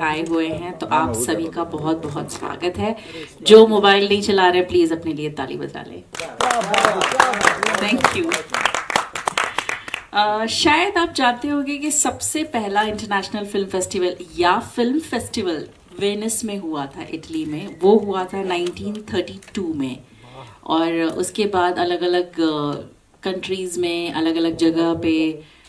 आए हुए हैं तो आप सभी का बहुत बहुत स्वागत है। जो मोबाइल नहीं चला रहे प्लीज अपने लिए ताली बजा लें। Thank you. शायद आप जानते होंगे कि सबसे पहला इंटरनेशनल फिल्म फेस्टिवल या फिल्म फेस्टिवल वेनिस में हुआ था, इटली में। वो हुआ था 1932 में, और उसके बाद अलग अलग कंट्रीज में अलग अलग जगह पे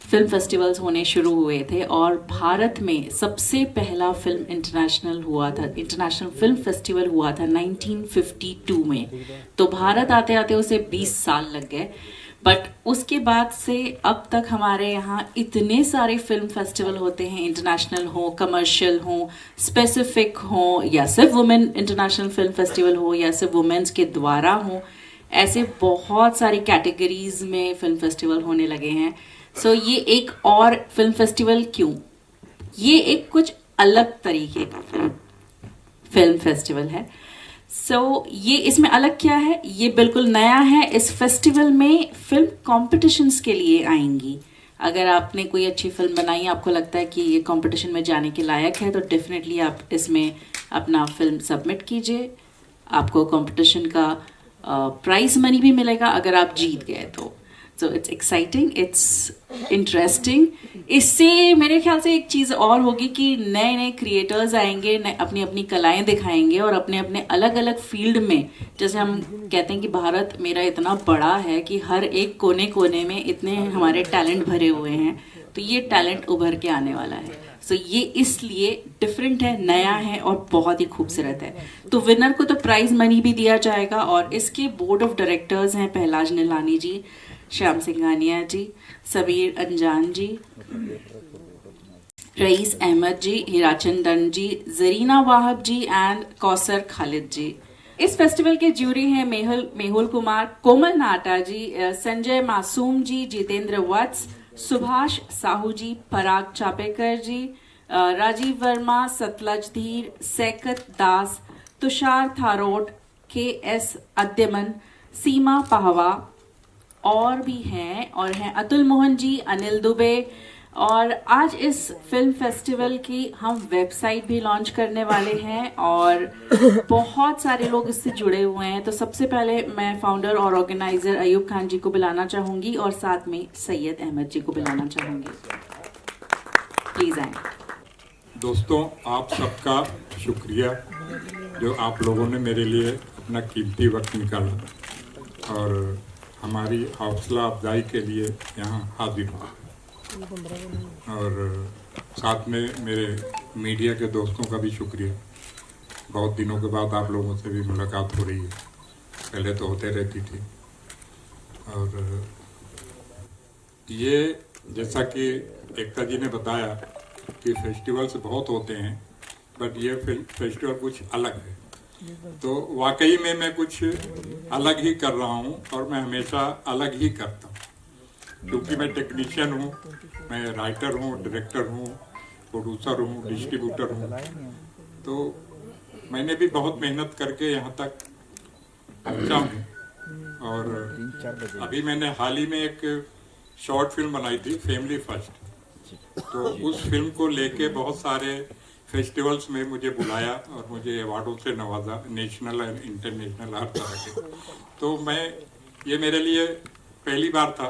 फिल्म फेस्टिवल्स होने शुरू हुए थे। और भारत में सबसे पहला फिल्म इंटरनेशनल फिल्म फेस्टिवल हुआ था 1952 में। तो भारत आते आते उसे 20 साल लग गए, बट उसके बाद से अब तक हमारे यहाँ इतने सारे फिल्म फेस्टिवल होते हैं, इंटरनेशनल हो, कमर्शियल हो, स्पेसिफिक हो, या सिर्फ वुमेन इंटरनेशनल फिल्म फेस्टिवल हो, या सिर्फ वुमेन्स के द्वारा हो। ऐसे बहुत सारी कैटेगरीज में फिल्म फेस्टिवल होने लगे हैं। सो ये एक और फिल्म फेस्टिवल क्यों? ये एक कुछ अलग तरीके का फिल्म फेस्टिवल है। ये इसमें अलग क्या है? ये बिल्कुल नया है। इस फेस्टिवल में फिल्म कॉम्पिटिशन्स के लिए आएंगी। अगर आपने कोई अच्छी फिल्म बनाई, आपको लगता है कि ये कंपटीशन में जाने के लायक है, तो डेफिनेटली आप इसमें अपना फिल्म सबमिट कीजिए। आपको कंपटीशन का प्राइज मनी भी मिलेगा अगर आप जीत गए तो। So it's exciting, it's interesting. इससे मेरे ख्याल से एक चीज़ और होगी कि नए नए क्रिएटर्स आएंगे, अपनी अपनी कलाएं दिखाएंगे, और अपने अपने अलग अलग फील्ड में। जैसे हम कहते हैं कि भारत मेरा इतना बड़ा है कि हर एक कोने कोने में इतने हमारे टैलेंट भरे हुए हैं, तो ये टैलेंट उभर के आने वाला है। सो ये इसलिए डिफरेंट है, नया है और बहुत ही खूबसूरत है। तो विनर को तो प्राइज मनी भी दिया जाएगा। और इसके बोर्ड ऑफ डायरेक्टर्स हैं पहलाज निलानी जी, श्याम सिंघानिया जी, समीर अंजान जी, rice Ahmad ji, हीराचंदन ji, Zarina Wahab ji and Kausar Khalid जी। इस फेस्टिवल के ज्यूरी हैं मेहुल कुमार, कोमल नाटा जी, संजय मासूम जी, जितेंद्र वत्स, सुभाष साहू जी, पराग चापेकर जी, राजीव वर्मा, सतलज धीर, सैकत दास, तुषार थारोट, KS अद्यमन, सीमा पाहवा और भी हैं, और हैं अतुल मोहन जी, अनिल दुबे। और आज इस फिल्म फेस्टिवल की हम वेबसाइट भी लॉन्च करने वाले हैं, और बहुत सारे लोग इससे जुड़े हुए हैं। तो सबसे पहले मैं फाउंडर और ऑर्गेनाइजर अयूब खान जी को बुलाना चाहूंगी, और साथ में सैयद अहमद जी को बुलाना चाहूंगी। प्लीज आए। दोस्तों, आप सबका शुक्रिया जो आप लोगों ने मेरे लिए अपना कीमती वक्त निकाला और हमारी हौसला अफजाई के लिए यहाँ हाजिर हुआ। और साथ में मेरे मीडिया के दोस्तों का भी शुक्रिया। बहुत दिनों के बाद आप लोगों से भी मुलाकात हो रही है, पहले तो होते रहती थी। और ये जैसा कि एकता जी ने बताया कि फेस्टिवल्स बहुत होते हैं, बट ये फेस्टिवल कुछ अलग है। तो वाकई में मैं कुछ अलग ही कर रहा हूँ, और मैं हमेशा अलग ही करता हूँ, क्योंकि मैं टेक्नीशियन हूँ, मैं राइटर हूँ, डायरेक्टर हूँ, प्रोड्यूसर हूँ, डिस्ट्रीब्यूटर हूँ। तो मैंने भी बहुत मेहनत करके यहाँ तक पहुँचा हूँ। और अभी मैंने हाल ही में एक शॉर्ट फिल्म बनाई थी, फैमिली फर्स्ट। तो उस फिल्म को लेके बहुत सारे फेस्टिवल्स में मुझे बुलाया और मुझे अवार्डों से नवाजा, नेशनल एंड इंटरनेशनल, हर तरह के। तो ये मेरे लिए पहली बार था,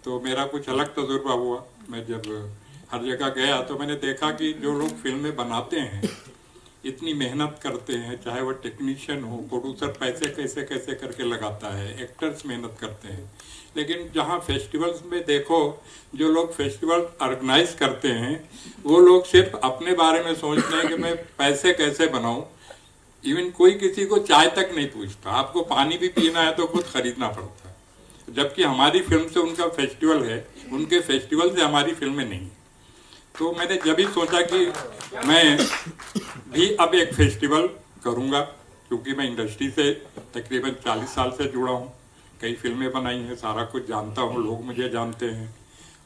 तो मेरा कुछ अलग तजुर्बा हुआ। मैं जब हर जगह गया तो मैंने देखा कि जो लोग फिल्में बनाते हैं, इतनी मेहनत करते हैं, चाहे वो टेक्नीशियन हो, प्रोड्यूसर पैसे कैसे कैसे करके लगाता है, एक्टर्स मेहनत करते हैं, लेकिन जहाँ फेस्टिवल्स में देखो जो लोग फेस्टिवल ऑर्गेनाइज करते हैं, वो लोग सिर्फ अपने बारे में सोचते हैं कि मैं पैसे कैसे बनाऊं, इवन कोई किसी को चाय तक नहीं पूछता, आपको पानी भी पीना है तो खुद खरीदना पड़ता है। जबकि हमारी फिल्म से उनका फेस्टिवल है, उनके फेस्टिवल से हमारी फिल्में नहीं। तो मैंने जब ही सोचा कि मैं भी अब एक फेस्टिवल करूंगा, क्योंकि मैं इंडस्ट्री से तकरीबन 40 साल से जुड़ा हूँ, कई फिल्में बनाई हैं, सारा कुछ जानता हूँ, लोग मुझे जानते हैं।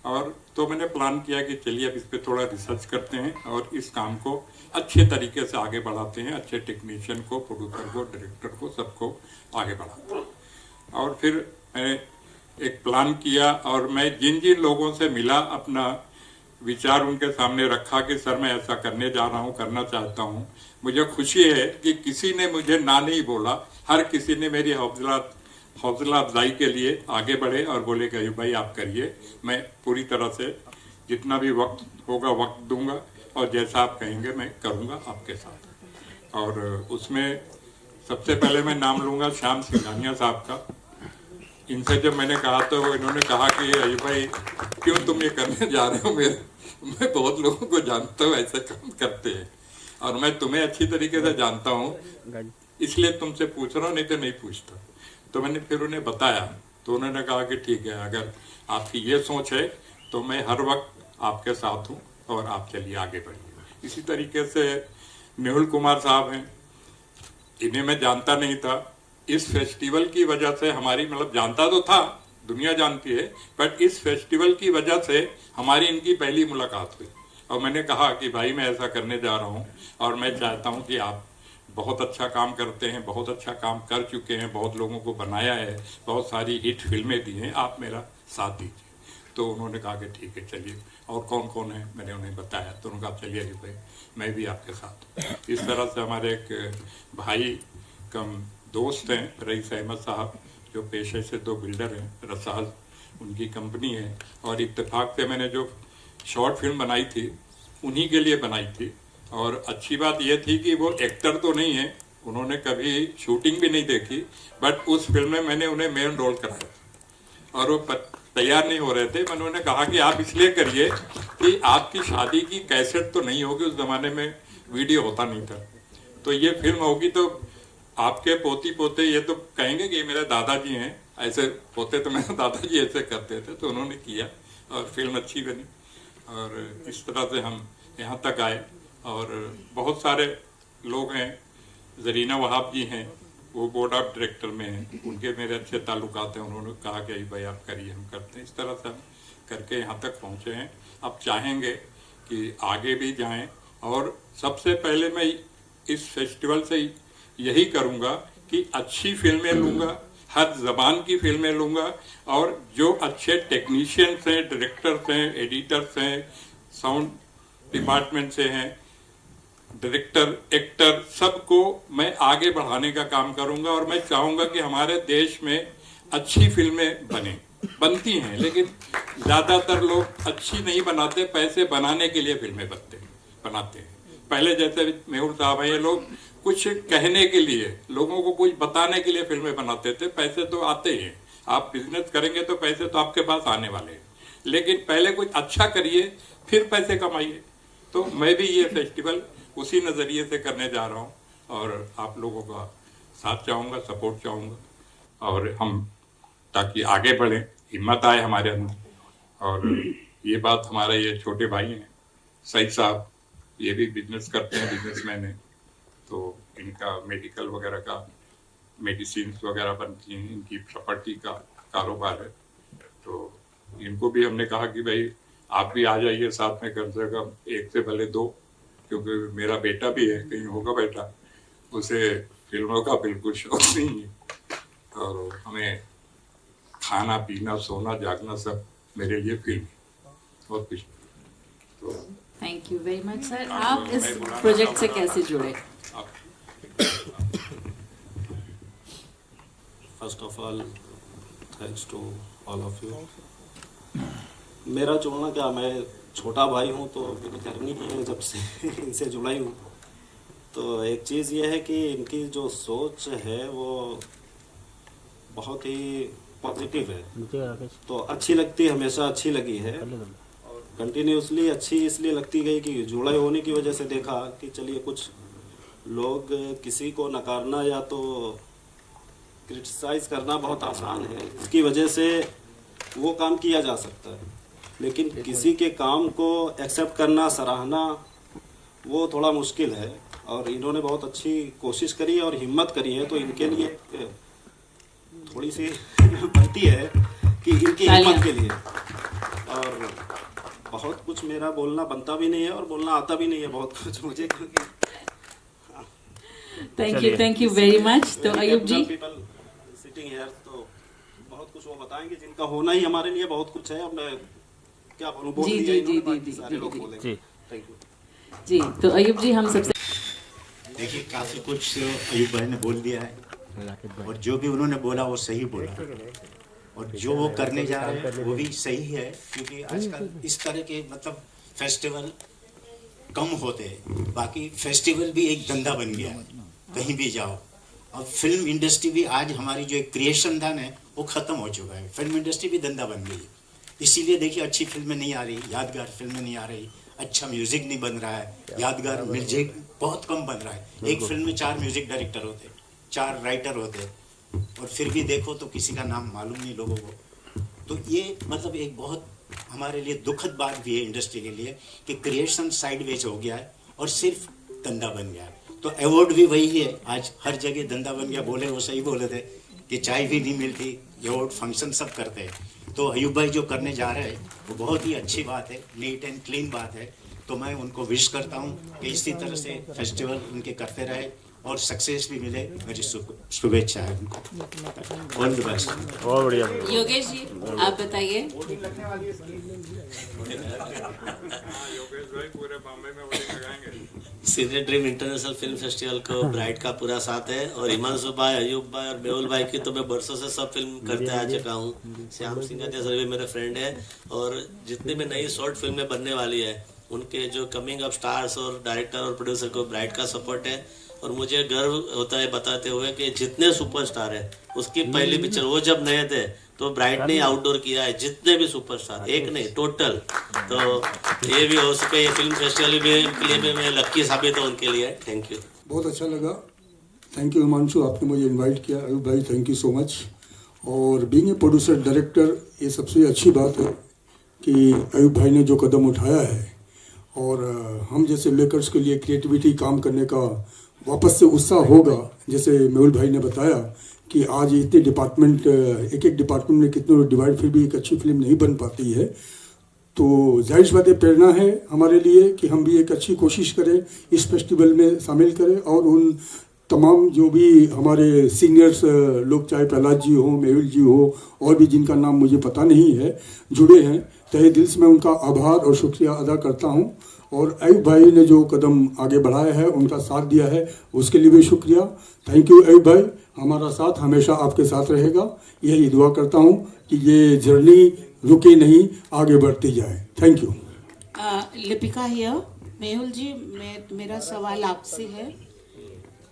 और तो मैंने प्लान किया कि चलिए अब इस पर थोड़ा रिसर्च करते हैं और इस काम को अच्छे तरीके से आगे बढ़ाते हैं, अच्छे टेक्नीशियन को, प्रोड्यूसर को, डायरेक्टर को, सबको आगे बढ़ाते हैं। और फिर मैंने एक प्लान किया और मैं जिन जिन लोगों से मिला, अपना विचार उनके सामने रखा कि सर मैं ऐसा करने जा रहा हूँ, करना चाहता हूँ। मुझे खुशी है कि किसी ने मुझे ना नहीं बोला, हर किसी ने मेरी हौसला अफजाई के लिए आगे बढ़े और बोले कि भाई आप करिए, मैं पूरी तरह से जितना भी वक्त होगा वक्त दूंगा और जैसा आप कहेंगे मैं करूंगा आपके साथ। और उसमें सबसे पहले मैं नाम लूंगा श्याम सिंघानिया साहब का। इनसे जब मैंने कहा तो इन्होंने कहा कि अय्यूब भाई क्यों तुम ये करने जा रहे हो, मैं बहुत लोगों को जानता हूँ ऐसे काम करते हैं और मैं तुम्हें अच्छी तरीके से जानता हूँ, इसलिए तुमसे पूछ रहा हूँ, नहीं तो नहीं पूछता। तो मैंने फिर उन्हें बताया तो उन्होंने कहा कि ठीक है, अगर आपकी ये सोच है तो मैं हर वक्त आपके साथ हूँ और आप चलिए आगे बढ़िए। इसी तरीके से मेहुल कुमार साहब हैं, इन्हें मैं जानता नहीं था। इस फेस्टिवल की वजह से हमारी, मतलब जानता तो था, दुनिया जानती है, बट इस फेस्टिवल की वजह से हमारी इनकी पहली मुलाकात हुई और मैंने कहा कि भाई मैं ऐसा करने जा रहा हूँ और मैं चाहता हूँ कि आप बहुत अच्छा काम करते हैं, बहुत अच्छा काम कर चुके हैं, बहुत लोगों को बनाया है, बहुत सारी हिट फिल्में दी हैं, आप मेरा साथ दीजिए। तो उन्होंने कहा कि ठीक है चलिए, और कौन कौन है मैंने उन्हें बताया तो उन्होंने कहा चलिए अय्यूब भाई मैं भी आपके साथ हूँ। इस तरह से हमारे एक भाई कम दोस्त हैं रईस अहमद साहब, जो पेशे से 2 बिल्डर हैं, रसाल उनकी कंपनी है, और इत्तेफाक से मैंने जो शॉर्ट फिल्म बनाई थी उन्हीं के लिए बनाई थी। और अच्छी बात यह थी कि वो एक्टर तो नहीं है, उन्होंने कभी शूटिंग भी नहीं देखी, बट उस फिल्म में मैंने उन्हें मेन रोल कराया और वो तैयार नहीं हो रहे थे। मैंने उन्हें कहा कि आप इसलिए करिए कि आपकी शादी की कैसेट तो नहीं होगी, उस जमाने में वीडियो होता नहीं था, तो ये फिल्म होगी तो आपके पोती पोते ये तो कहेंगे कि मेरे दादाजी हैं, ऐसे पोते तो मेरे दादाजी ऐसे करते थे। तो उन्होंने किया और फिल्म अच्छी बनी और इस तरह से हम यहाँ तक आए। और बहुत सारे लोग हैं, जरीना वहाब जी हैं, वो बोर्ड ऑफ डायरेक्टर में हैं, उनके मेरे अच्छे ताल्लुकात हैं, उन्होंने कहा कि भाई आप करिए, हम करते हैं। इस तरह से हम करके यहाँ तक पहुँचे हैं। अब चाहेंगे कि आगे भी जाएं और सबसे पहले मैं इस फेस्टिवल से यही करूँगा कि अच्छी फिल्में लूँगा, हर जबान की फिल्में लूँगा और जो अच्छे टेक्नीशियंस हैं, डायरेक्टर्स हैं, एडिटर्स हैं, साउंड डिपार्टमेंट से हैं, डायरेक्टर, एक्टर, सबको मैं आगे बढ़ाने का काम करूंगा। और मैं चाहूंगा कि हमारे देश में अच्छी फिल्में बनती हैं, लेकिन ज्यादातर लोग अच्छी नहीं बनाते, पैसे बनाने के लिए फिल्में बनाते हैं। पहले जैसे मेहुल साहब हैं, ये लोग कुछ कहने के लिए, लोगों को कुछ बताने के लिए फिल्में बनाते थे। पैसे तो आते हैं, आप बिजनेस करेंगे तो पैसे तो आपके पास आने वाले हैं, लेकिन पहले कुछ अच्छा करिए फिर पैसे कमाइए। तो मैं भी ये फेस्टिवल उसी नज़रिए से करने जा रहा हूँ और आप लोगों का साथ चाहूँगा, सपोर्ट चाहूँगा और हम ताकि आगे बढ़ें, हिम्मत आए हमारे अंदर। और ये बात हमारे ये छोटे भाई हैं सईद साहब, ये भी बिजनेस करते हैं, बिजनेसमैन हैं, तो इनका मेडिकल वगैरह का, मेडिसिन वगैरह बनती हैं, इनकी प्रॉपर्टी का कारोबार है। तो इनको भी हमने कहा कि भाई आप भी आ जाइए साथ में, कम से कम 1 से भले 2, क्योंकि मेरा बेटा भी है, कहीं होगा बेटा, उसे फिल्मों का बिल्कुल शौक नहीं है और हमें खाना पीना सोना जागना सब मेरे लिए फिल्म बहुत कुछ। तो thank you very much sir. आप इस प्रोजेक्ट से कैसे जुड़े? First of all thanks to all of you. मेरा जुड़ना क्या, मैं छोटा भाई हूँ तो मेरी जर्नी की है, जब से इनसे जुड़ा ही हूँ। तो एक चीज़ ये है कि इनकी जो सोच है वो बहुत ही पॉजिटिव है, तो अच्छी लगती है, हमेशा अच्छी लगी है और कंटिन्यूसली अच्छी इसलिए लगती गई कि जुड़े होने की वजह से देखा कि चलिए कुछ लोग किसी को नकारना या तो क्रिटिसाइज करना बहुत आसान है, इसकी वजह से वो काम किया जा सकता है, लेकिन किसी के काम को एक्सेप्ट करना, सराहना, वो थोड़ा मुश्किल है। और इन्होंने बहुत अच्छी कोशिश करी और हिम्मत करी है, तो इनके लिए थोड़ी सी बनती है कि इनकी हिम्मत के लिए। और बहुत कुछ मेरा बोलना बनता भी नहीं है और बोलना आता भी नहीं है बहुत कुछ मुझे, क्योंकि थैंक यू वेरी मच। तो अयूब जी, सिटिंग हियर, तो बहुत कुछ वो बताएंगे जिनका होना ही हमारे लिए बहुत कुछ है। अब मैं क्या बोलूं, बोल दिया इन्होंने, बाकी सारे लोग बोलेंगे। थैंक यू जी। तो अयूब जी, हम सबसे देखिए काफ़ी कुछ अयूब भाई ने बोल दिया है, और जो भी उन्होंने बोला वो सही बोला, और जो वो करने जा रहे हैं वो भी सही है, क्योंकि आजकल इस तरह के मतलब फेस्टिवल कम होते हैं। बाकी फेस्टिवल भी एक धंधा बन गया है, कहीं भी जाओ। अब फिल्म इंडस्ट्री भी आज हमारी जो एक क्रिएशन धन है वो ख़त्म हो चुका है, फिल्म इंडस्ट्री भी धंधा बन गई। इसीलिए देखिए अच्छी फिल्में नहीं आ रही, यादगार फिल्में नहीं आ रही, अच्छा म्यूजिक नहीं बन रहा है, यादगार म्यूजिक बहुत कम बन रहा है। एक फिल्म में 4 म्यूजिक डायरेक्टर होते, 4 राइटर होते, और फिर भी देखो तो किसी का नाम मालूम नहीं लोगों को। तो ये मतलब एक बहुत हमारे लिए दुखद बात भी है इंडस्ट्री के लिए कि क्रिएशन साइडवेज हो गया है और सिर्फ धंधा बन गया है। तो अवार्ड भी वही है, आज हर जगह धंधा बन गया। बोले वो सही बोले थे कि चाय भी नहीं मिलती, अवार्ड फंक्शन सब करते हैं। तो अयूब भाई जो करने जा रहे हैं वो बहुत ही अच्छी बात है, नीट एंड क्लीन बात है। तो मैं उनको विश करता हूँ कि इसी तरह से फेस्टिवल उनके करते रहे और सक्सेस भी मिले। मेरी शुभेच्छा है उनको। All the best. बहुत बढ़िया। योगेश जी, आप बताइए। योगेश भाई पूरे बॉम्बे में वही लगाएंगे। Senior dream international film festival को ब्राइट का पूरा साथ है, और हिमांशु भाई, अयूब भाई और मेहुल भाई की तो मैं बरसों से सब फिल्म करते आ चुका हूँ। श्याम सिंह सर भी मेरे फ्रेंड है, और जितनी भी नई शॉर्ट फिल्में बनने वाली है उनके जो कमिंग अप स्टार्स और डायरेक्टर और प्रोड्यूसर को ब्राइट का सपोर्ट है। और मुझे गर्व होता है बताते हुए कि जितने सुपरस्टार है उसकी पहली पिक्चर वो जब नए थे तो ब्राइट ने आउटडोर किया है, जितने भी सुपरस्टार, एक नहीं टोटल। तो ये भी हो सके, ये फिल्म फेस्टिवल के लिए भी मैं लक्की साबित हूँ उनके लिए। Thank you. बहुत अच्छा लगा। थैंक यू हिमांशु, आपने मुझे इनवाइट किया। अयूब भाई थैंक यू सो मच। और बीइंग ए प्रोड्यूसर डायरेक्टर, ये सबसे अच्छी बात है कि अयूब भाई ने जो कदम उठाया है, और हम जैसे मेकर्स के लिए क्रिएटिविटी काम करने का वापस से उत्साह होगा। जैसे मेहुल भाई ने बताया कि आज इतने डिपार्टमेंट, एक एक डिपार्टमेंट में कितने डिवाइड, फिर भी एक अच्छी फिल्म नहीं बन पाती है। तो जाहिर सी बात है, प्रेरणा है हमारे लिए कि हम भी एक अच्छी कोशिश करें, इस फेस्टिवल में शामिल करें, और उन तमाम जो भी हमारे सीनियर्स लोग, चाहे प्रहलाद जी हो, मेहुल जी हो, और भी जिनका नाम मुझे पता नहीं है, जुड़े हैं, तहे दिल से मैं उनका आभार और शुक्रिया अदा करता हूं। और अयूब भाई ने जो कदम आगे बढ़ाया है, उनका साथ दिया है, उसके लिए भी शुक्रिया। थैंक यू अयूब भाई, हमारा साथ हमेशा आपके साथ रहेगा। यही दुआ करता हूं कि ये जर्नी रुके नहीं, आगे बढ़ती जाए। Thank you. Lipika here. Mehul ji, मेरा सवाल आपसे है।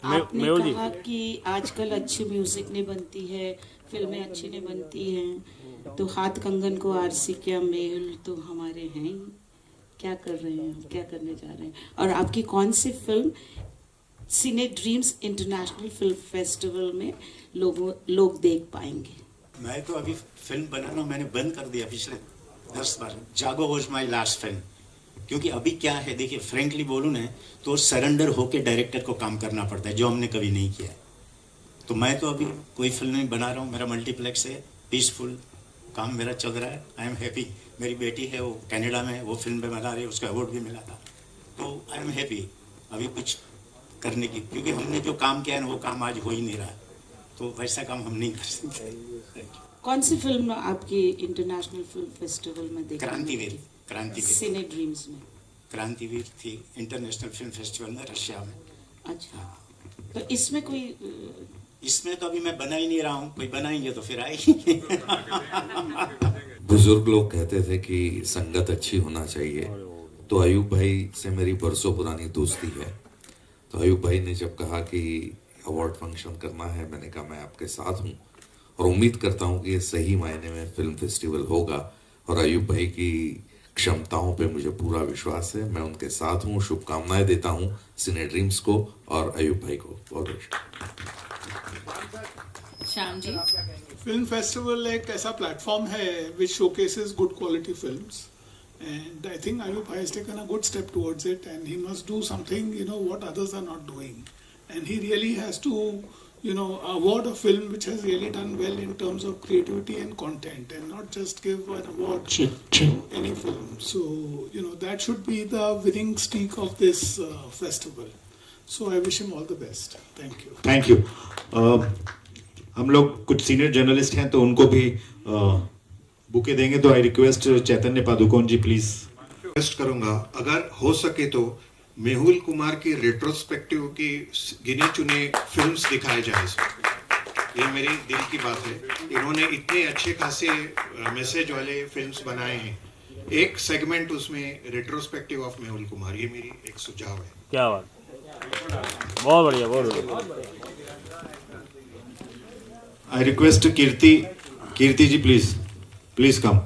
आपने कहा कि आजकल अच्छी म्यूजिक नहीं बनती है, फिल्में अच्छी नहीं बनती हैं, तो हाथ कंगन को आरसी क्या, मेहुल तो हमारे हैं ही। क्या कर रहे हैं, क्या करने जा रहे हैं, और आपकी कौन सी फिल्म सिने ड्रीम्स इंटरनेशनल फिल्म फेस्टिवल में लोग देख पाएंगे? मैं तो अभी फिल्म बनाना मैंने बंद कर दिया पिछले 10 बार। जागो वॉज माई लास्ट फिल्म। क्योंकि अभी क्या है, देखिए फ्रेंकली बोलूँ ना, तो सरेंडर होके डायरेक्टर को काम करना पड़ता है, जो हमने कभी नहीं किया। तो मैं तो अभी कोई फिल्म नहीं बना रहा हूँ, मेरा मल्टीप्लेक्स है, पीसफुल काम मेरा चल रहा है। I am happy. मेरी बेटी है, वो कनाडा में, वो फिल्म में बना रही है, उसका अवार्ड भी मिला था। तो आई एम हैप्पी अभी कुछ करने की, क्योंकि हमने जो काम किया है ना, वो काम आज हो ही नहीं रहा, तो वैसा काम हम नहीं कर सकते। कौन सी फिल्म आपकी इंटरनेशनल फिल्म फेस्टिवल में देखी? क्रांतिवीर। सिने ड्रीम्स में क्रांतिवीर थी इंटरनेशनल फिल्म फेस्टिवल में, रशिया में। अच्छा, तो इसमें कोई इसमें तो अभी मैं बना ही नहीं रहा हूँ, कोई बनाएंगे तो फिर आएगी। बुजुर्ग लोग कहते थे कि संगत अच्छी होना चाहिए, तो अयूब भाई से मेरी बरसों पुरानी दोस्ती है। तो अयूब भाई ने जब कहा कि अवार्ड फंक्शन करना है, मैंने कहा मैं आपके साथ हूँ, और उम्मीद करता हूँ कि ये सही मायने में फिल्म फेस्टिवल होगा और अयूब भाई की क्षमताओं पे मुझे पूरा विश्वास है। मैं उनके साथ हूँ, शुभकामनाएं देता हूँ सिने ड्रीम्स को और अयूब भाई को। बहुत श्याम जी। फिल्म फेस्टिवल एक ऐसा प्लेटफॉर्म है which showcases good quality films, and I think Ayub Bhai has taken a good step towards it, and he must do something, what others are not doing, and he really has to, award a film which has really done well in terms of creativity and content, and not just give an award to any film. So, that should be the winning streak of this festival. So I wish him all the best. Thank you. Thank you. हम लोग कुछ senior journalist हैं तो उनको भी bouquet देंगे, तो I request Chaitanya Padukone ji please. रिक्वेस्ट करूंगा अगर हो सके तो मेहुल कुमार की रेट्रोस्पेक्टिव की गिने चुने फिल्म्स दिखाए जाए। ये मेरी दिल की बात है, इन्होंने इतने अच्छे खासे मैसेज वाले फिल्म्स बनाए हैं, एक सेगमेंट उसमें रेट्रोस्पेक्टिव ऑफ मेहुल कुमार, ये मेरी एक सुझाव है। क्या बात, बहुत बढ़िया, बहुत बढ़िया। I request Kirti ji please come.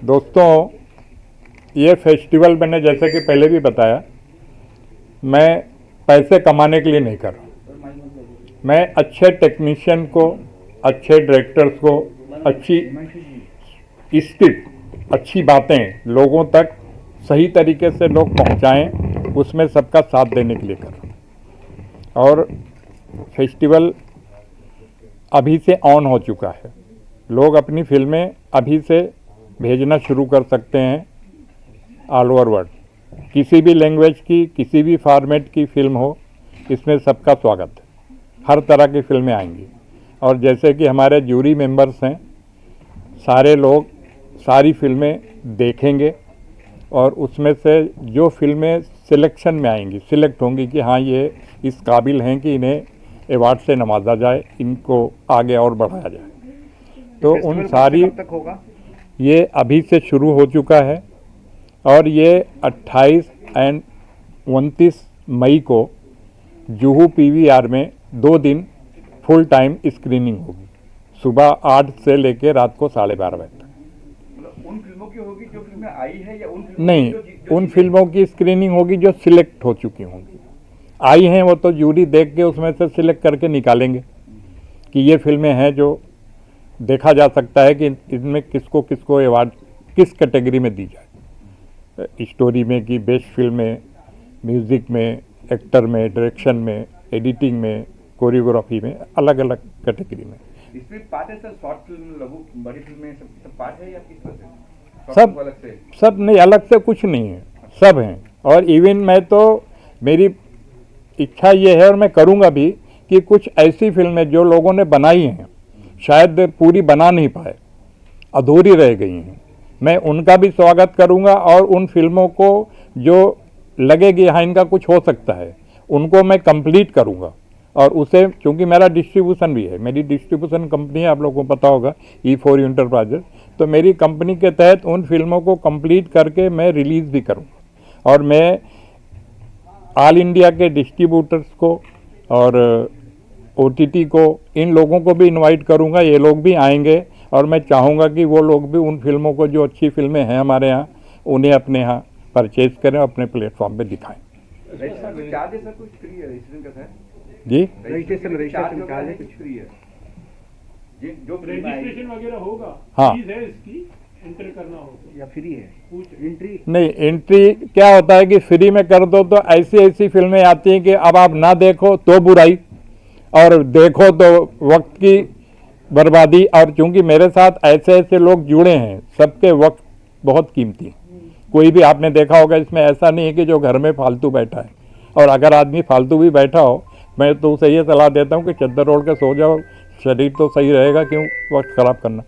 दोस्तों, ये फेस्टिवल मैंने जैसे कि पहले भी बताया, मैं पैसे कमाने के लिए नहीं कर रहा। मैं अच्छे टेक्नीशियन को, अच्छे डायरेक्टर्स को, अच्छी स्क्रिप्ट, अच्छी बातें लोगों तक सही तरीके से लोग पहुंचाएं, उसमें सबका साथ देने के लिए कर रहा हूँ। और फेस्टिवल अभी से ऑन हो चुका है, लोग अपनी फिल्में अभी से भेजना शुरू कर सकते हैं ऑल ओवर वर्ल्ड। किसी भी लैंग्वेज की, किसी भी फॉर्मेट की फिल्म हो, इसमें सबका स्वागत है। हर तरह की फिल्में आएंगी, और जैसे कि हमारे जूरी मेंबर्स हैं, सारे लोग सारी फिल्में देखेंगे, और उसमें से जो फिल्में सिलेक्शन में आएंगी, सिलेक्ट होंगी कि हाँ ये इस काबिल हैं कि इन्हें अवार्ड से नवाजा जाए, इनको आगे और बढ़ाया जाए। तो उन सारी ये अभी से शुरू हो चुका है, और ये 28 और 29 मई को जुहू पीवीआर में 2 दिन फुल टाइम स्क्रीनिंग होगी, सुबह 8 से लेकर रात को 12:30 बजे तक। उन फिल्मों की होगी जो फिल्में आई है, या उन नहीं, उन फिल्मों की स्क्रीनिंग होगी जो सिलेक्ट हो चुकी होंगी। आई हैं वो तो जूरी देख के उसमें से सिलेक्ट करके निकालेंगे कि ये फिल्में हैं जो देखा जा सकता है कि इनमें किसको किसको अवार्ड किस कैटेगरी में दी जाए, स्टोरी में कि बेस्ट फिल्म में, म्यूज़िक में, एक्टर में, डायरेक्शन में, एडिटिंग में, कोरियोग्राफी में, अलग अलग कैटेगरी में। इसमें पार्ट है सर, शॉर्ट फिल्म, लघु, बड़ी फिल्में, सब पार्ट है या किस तरह से? सब अलग से? सब नहीं, अलग से कुछ नहीं है, सब हैं। और इवन मैं तो, मेरी इच्छा ये है और मैं करूँगा भी कि कुछ ऐसी फिल्में जो लोगों ने बनाई हैं, शायद पूरी बना नहीं पाए, अधूरी रह गई हैं, मैं उनका भी स्वागत करूंगा। और उन फिल्मों को जो लगेगी हाँ इनका कुछ हो सकता है, उनको मैं कंप्लीट करूंगा। और उसे, क्योंकि मेरा डिस्ट्रीब्यूशन भी है, मेरी डिस्ट्रीब्यूशन कंपनी है, आप लोगों को पता होगा, E4 इंटरप्राइजेज, तो मेरी कंपनी के तहत उन फिल्मों को कंप्लीट करके मैं रिलीज़ भी करूँगा। और मैं ऑल इंडिया के डिस्ट्रीब्यूटर्स को और OTT को, इन लोगों को भी इनवाइट करूंगा, ये लोग भी आएंगे, और मैं चाहूँगा कि वो लोग भी उन फिल्मों को, जो अच्छी फिल्में हैं हमारे यहाँ, उन्हें अपने यहाँ परचेज करें, अपने प्लेटफॉर्म पे दिखाएं। जी, रजिस्ट्रेशन कुछ फ्री है, जो रजिस्ट्रेशन वगैरह होगा, हाँ, फीस है इसकी, एंटर करना होगा या फ्री है? एंट्री नहीं, एंट्री क्या होता है कि फ्री में कर दो तो ऐसी ऐसी फिल्में आती हैं कि अब आप ना देखो तो बुराई, और देखो तो वक्त की बर्बादी। और चूंकि मेरे साथ ऐसे ऐसे लोग जुड़े हैं, सबके वक्त बहुत कीमती है। कोई भी आपने देखा होगा, इसमें ऐसा नहीं है कि जो घर में फालतू बैठा है, और अगर आदमी फालतू भी बैठा हो, मैं तो उसे ये सलाह देता हूँ कि चद्दर ओढ़ के सो जाओ, शरीर तो सही रहेगा, क्यों वक्त ख़राब करना।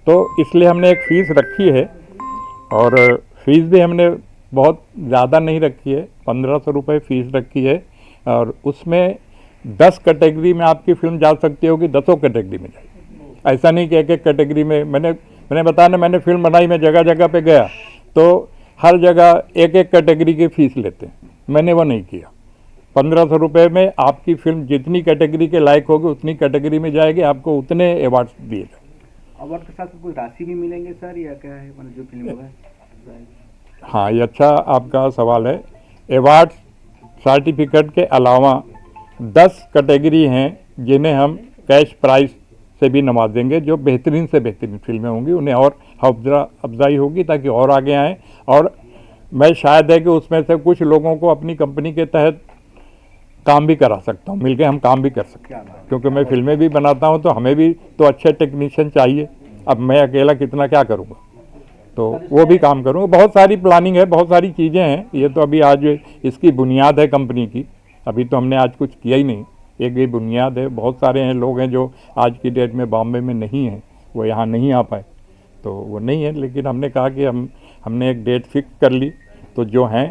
तो इसलिए हमने एक फ़ीस रखी है, और फीस भी हमने बहुत ज़्यादा नहीं रखी है, 1500 रुपये फ़ीस रखी है। और उसमें 10 कैटेगरी में आपकी फिल्म जा सकती होगी, 10 कैटेगरी में जाएगी। ऐसा नहीं कि एक एक कैटेगरी में, मैंने बताया ना, मैंने फिल्म बनाई, मैं जगह जगह पे गया तो हर जगह एक एक कैटेगरी की फ़ीस लेते हैं, मैंने वो नहीं किया। 1500 रुपये में आपकी फिल्म जितनी कैटेगरी के लायक होगी उतनी कैटेगरी में जाएगी, आपको उतने अवार्ड्स दिए जाएंगे। अवार्ड के साथ कोई राशि भी मिलेंगे सर, या क्या है मतलब जो फिल्म होगा? हाँ, ये अच्छा आपका सवाल है। अवार्ड सर्टिफिकेट के अलावा 10 कैटेगरी हैं जिन्हें हम कैश प्राइस से भी नवाजेंगे। जो बेहतरीन से बेहतरीन फिल्में होंगी उन्हें और हौसला अफजाई होगी ताकि और आगे आएँ। और मैं शायद है कि उसमें से कुछ लोगों को अपनी कंपनी के तहत काम भी करा सकता हूँ, मिलके हम काम भी कर सकते हैं, क्योंकि मैं फिल्में भी बनाता हूँ तो हमें भी तो अच्छे टेक्नीशियन चाहिए। अब मैं अकेला कितना क्या करूँगा, तो वो भी काम करूँगा। बहुत सारी प्लानिंग है, बहुत सारी चीज़ें हैं। ये तो अभी आज इसकी बुनियाद है कंपनी की, अभी तो हमने आज कुछ किया ही नहीं। एक ये बुनियाद है। बहुत सारे हैं लोग हैं जो आज की डेट में बॉम्बे में नहीं हैं, वो यहाँ नहीं आ पाए, तो वो नहीं है। लेकिन हमने कहा कि हमने एक डेट फिक्स कर ली, तो जो हैं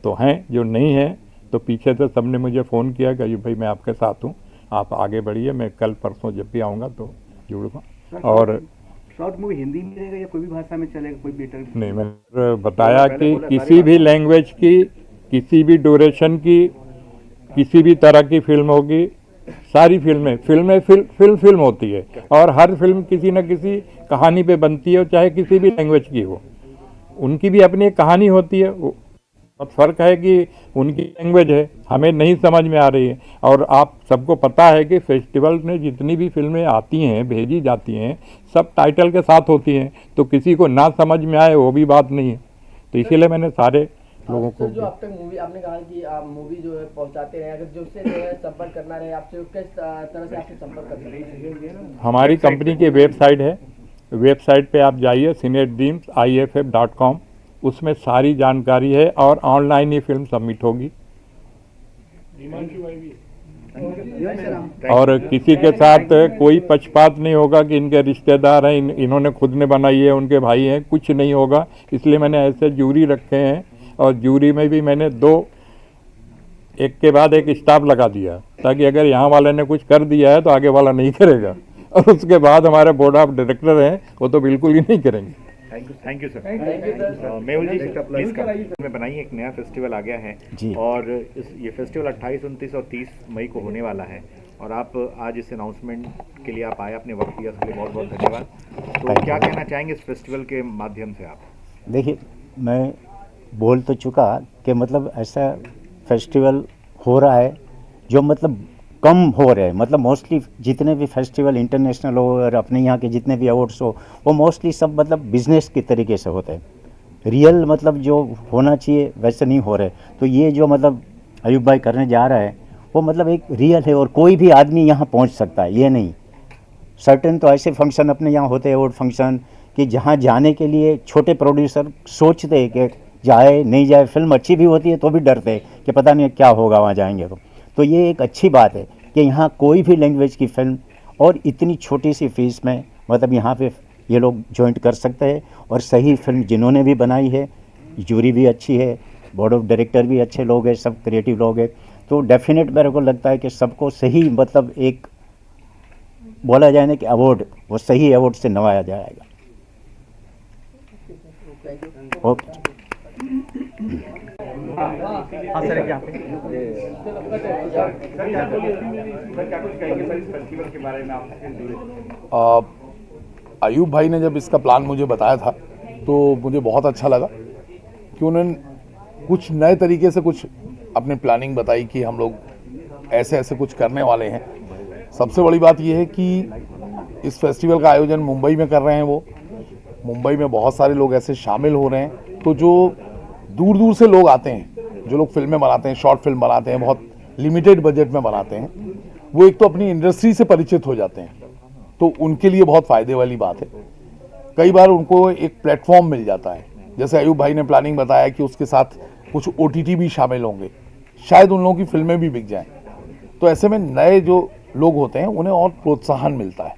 तो हैं, जो नहीं हैं तो पीछे से सबने मुझे फ़ोन किया कि भाई मैं आपके साथ हूँ, आप आगे बढ़िए, मैं कल परसों जब भी आऊँगा तो जुड़ूँगा। और शॉर्ट मूवी हिंदी में रहेगा या कोई भी भाषा में चलेगा? कोई बेटर नहीं, मैंने बताया कि किसी भी लैंग्वेज की, किसी भी ड्यूरेशन की, किसी भी तरह की फिल्म होगी, सारी फिल्म होती है और हर फिल्म किसी न किसी कहानी पे बनती है, चाहे किसी भी लैंग्वेज की हो। उनकी भी अपनी एक कहानी होती है। बहुत फ़र्क है कि उनकी लैंग्वेज है, हमें नहीं समझ में आ रही है। और आप सबको पता है कि फेस्टिवल में जितनी भी फिल्में आती हैं, भेजी जाती हैं, सब टाइटल के साथ होती हैं, तो किसी को ना समझ में आए वो भी बात नहीं है। तो इसीलिए मैंने सारे लोगों को, जो अब तक मूवी आपने कहा कि आप मूवी जो है पहुंचाते रहे, अगर जो उससे संपर्क करना रहे आपसे, किस तरह से आपसे संपर्क कर सकते हैं? हमारी कंपनी की वेबसाइट है, वेबसाइट पे आप जाइए cinedreamsiff.com, उसमें सारी जानकारी है और ऑनलाइन ही फिल्म सबमिट होगी। और किसी के साथ कोई पक्षपात नहीं होगा कि इनके रिश्तेदार हैं, इन्होंने खुद ने बनाई है, उनके भाई हैं, कुछ नहीं होगा। इसलिए मैंने ऐसे जूरी रखे हैं और जूरी में भी मैंने 2 एक के बाद एक स्टाफ लगा दिया, ताकि अगर यहाँ वाले ने कुछ कर दिया है तो आगे वाला नहीं करेगा, और उसके बाद हमारे बोर्ड ऑफ डायरेक्टर हैं वो तो बिल्कुल ही नहीं करेंगे। Thank you sir. Mehul ji, में बनाई एक नया फेस्टिवल आ गया है जी, और ये फेस्टिवल 28, 29 और 30 मई को होने वाला है, और आप आज इस अनाउंसमेंट के लिए आप आए, अपने वक्त दिया, उसके लिए बहुत बहुत धन्यवाद। तो क्या कहना चाहेंगे इस फेस्टिवल के माध्यम से आप? देखिए, मैं बोल तो चुका कि मतलब ऐसा फेस्टिवल हो रहा है जो मतलब कम हो रहे हैं। मतलब मोस्टली जितने भी फेस्टिवल इंटरनेशनल हो और अपने यहाँ के जितने भी अवार्ड्स हो, वो मोस्टली सब मतलब बिजनेस के तरीके से होते हैं। रियल मतलब जो होना चाहिए वैसे नहीं हो रहे। तो ये जो मतलब अयूब भाई करने जा रहा है वो मतलब एक रियल है, और कोई भी आदमी यहाँ पहुँच सकता है, ये नहीं। सर्टेन तो ऐसे फंक्शन अपने यहाँ होते हैं, अवार्ड फंक्शन, कि जहाँ जाने के लिए छोटे प्रोड्यूसर सोचते हैं कि जाए नहीं जाए। फिल्म अच्छी भी होती है तो भी डरते हैं कि पता नहीं क्या होगा वहाँ जाएंगे तो ये एक अच्छी बात है कि यहाँ कोई भी लैंग्वेज की फिल्म और इतनी छोटी सी फीस में मतलब यहाँ पे ये लोग ज्वाइंट कर सकते हैं। और सही फिल्म जिन्होंने भी बनाई है, जूरी भी अच्छी है, बोर्ड ऑफ डायरेक्टर भी अच्छे लोग हैं, सब क्रिएटिव लोग हैं, तो डेफिनेट मेरे को लगता है कि सबको सही मतलब एक बोला जाए ना कि अवार्ड, वो सही अवार्ड से नवाया जाएगा। ओके। हाँ सर, यहाँ पे क्या कुछ कहेंगे सर इस फेस्टिवल के बारे में आप? अयूब भाई ने जब इसका प्लान मुझे बताया था तो मुझे बहुत अच्छा लगा कि उन्होंने कुछ नए तरीके से कुछ अपनी प्लानिंग बताई कि हम लोग ऐसे ऐसे कुछ करने वाले हैं। सबसे बड़ी बात यह है कि इस फेस्टिवल का आयोजन मुंबई में कर रहे हैं। वो मुंबई में बहुत सारे लोग ऐसे शामिल हो रहे हैं, तो जो दूर दूर से लोग आते हैं, जो लोग फिल्में बनाते हैं, शॉर्ट फिल्म बनाते हैं, बहुत लिमिटेड बजट में बनाते हैं, वो एक तो अपनी इंडस्ट्री से परिचित हो जाते हैं, तो उनके लिए बहुत फ़ायदे वाली बात है। कई बार उनको एक प्लेटफॉर्म मिल जाता है, जैसे अयूब भाई ने प्लानिंग बताया कि उसके साथ कुछ OTT भी शामिल होंगे, शायद उन लोगों की फिल्में भी बिक जाएं। तो ऐसे में नए जो लोग होते हैं उन्हें और प्रोत्साहन मिलता है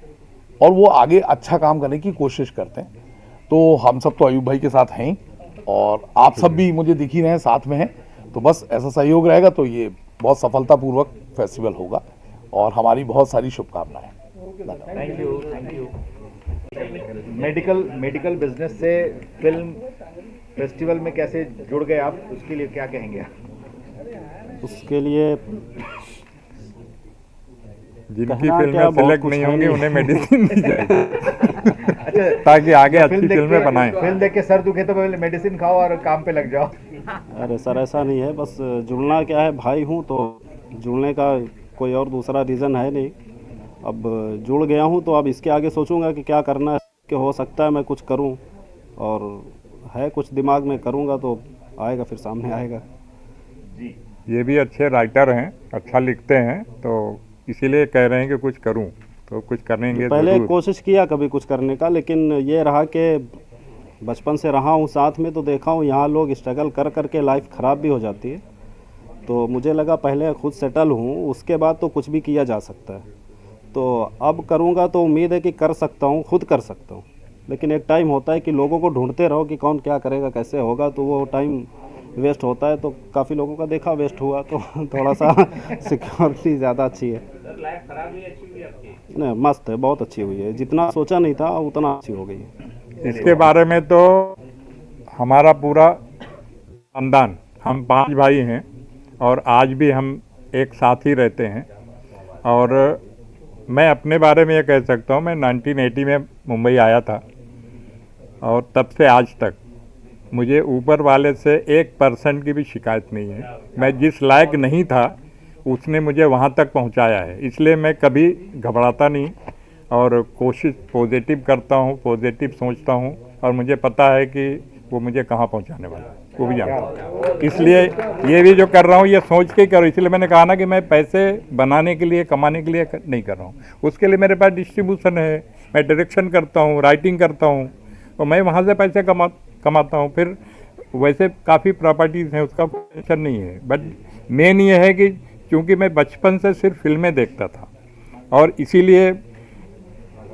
और वो आगे अच्छा काम करने की कोशिश करते हैं। तो हम सब तो अयूब भाई के साथ हैं और आप सब भी मुझे दिख ही रहे हैं, साथ में हैं, तो बस ऐसा सहयोग रहेगा तो ये बहुत सफलतापूर्वक फेस्टिवल होगा और हमारी बहुत सारी शुभकामनाएं। Thank you. मेडिकल बिजनेस से फिल्म फेस्टिवल में कैसे जुड़ गए आप, उसके लिए क्या कहेंगे आप? उसके लिए जिनकी फिल्में सिलेक्ट नहीं होंगी उन्हें मेडिसिन दी जाएगी ताकि आगे अच्छी फिल्में बनाएं। फिल्म देख के सर दुखे तो मेडिसिन खाओ और काम पे लग जाओ। अरे सर ऐसा नहीं है, बस जुड़ना क्या है, भाई हूँ तो जुड़ने का कोई और दूसरा रीज़न है नहीं। अब जुड़ गया हूँ तो अब इसके आगे सोचूंगा कि क्या करना है, कि हो सकता है मैं कुछ करूँ, और है कुछ दिमाग में, करूँगा तो आएगा, फिर सामने आएगा। जी ये भी अच्छे राइटर हैं, अच्छा लिखते हैं, तो इसीलिए कह रहे हैं कि कुछ करूं, तो कुछ करेंगे। पहले कोशिश किया कभी कुछ करने का, लेकिन ये रहा कि बचपन से रहा हूँ साथ में, तो देखा हूँ यहाँ लोग स्ट्रगल कर कर के लाइफ ख़राब भी हो जाती है। तो मुझे लगा पहले खुद सेटल हूँ, उसके बाद तो कुछ भी किया जा सकता है। तो अब करूँगा तो उम्मीद है कि कर सकता हूँ, खुद कर सकता हूँ। लेकिन एक टाइम होता है कि लोगों को ढूंढते रहो कि कौन क्या करेगा, कैसे होगा, तो वो टाइम वेस्ट होता है। तो काफ़ी लोगों का देखा वेस्ट हुआ, तो थोड़ा सा सिक्योरिटी ज़्यादा अच्छी है। नहीं मस्त है, बहुत अच्छी हुई है, जितना सोचा नहीं था उतना अच्छी हो गई है। इसके बारे में तो हमारा पूरा खानदान, हम 5 भाई हैं और आज भी हम एक साथ ही रहते हैं। और मैं अपने बारे में ये कह सकता हूँ, मैं 1980 में मुंबई आया था और तब से आज तक मुझे ऊपर वाले से 1% की भी शिकायत नहीं है। मैं जिस लायक नहीं था उसने मुझे वहाँ तक पहुँचाया है, इसलिए मैं कभी घबराता नहीं और कोशिश पॉजिटिव करता हूँ, पॉजिटिव सोचता हूँ, और मुझे पता है कि वो मुझे कहाँ पहुँचाने वाला है, वो भी जानता हूँ। इसलिए ये भी जो कर रहा हूँ ये सोच के करो। इसलिए मैंने कहा ना कि मैं पैसे बनाने के लिए, कमाने के लिए नहीं कर रहा हूँ। उसके लिए मेरे पास डिस्ट्रीब्यूशन है, मैं डायरेक्शन करता हूँ, राइटिंग करता हूँ, और मैं वहाँ से पैसे कमाता हूँ। फिर वैसे काफ़ी प्रॉपर्टीज़ हैं, उसका टेंशन नहीं है। बट मेन ये है कि क्योंकि मैं बचपन से सिर्फ फिल्में देखता था और इसीलिए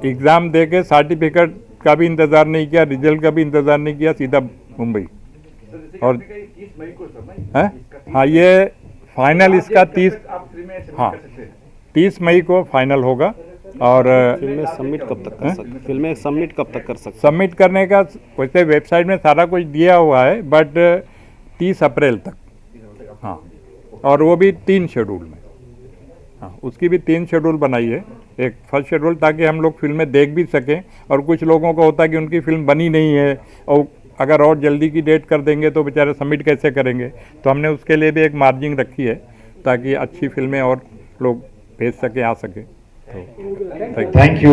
एग्ज़ाम दे के सर्टिफिकेट का भी इंतज़ार नहीं किया, रिजल्ट का भी इंतज़ार नहीं किया, सीधा मुंबई। और हाँ ये फाइनल इसका 30 मई को फाइनल होगा। और फिल्में सबमिट कब तक कर सकते? फिल्में सबमिट कब तक कर सकते? सबमिट करने का वैसे वेबसाइट में सारा कुछ दिया हुआ है, बट 30 अप्रैल तक। हाँ, और वो भी 3 शेड्यूल में। हाँ, उसकी भी 3 शेड्यूल बनाई है। एक फर्स्ट शेड्यूल ताकि हम लोग फिल्में देख भी सकें, और कुछ लोगों को होता है कि उनकी फिल्म बनी नहीं है और अगर और जल्दी की डेट कर देंगे तो बेचारे सबमिट कैसे करेंगे। तो हमने उसके लिए भी एक मार्जिन रखी है ताकि अच्छी फिल्में और लोग भेज सकें, आ सकें। तो थैंक यू।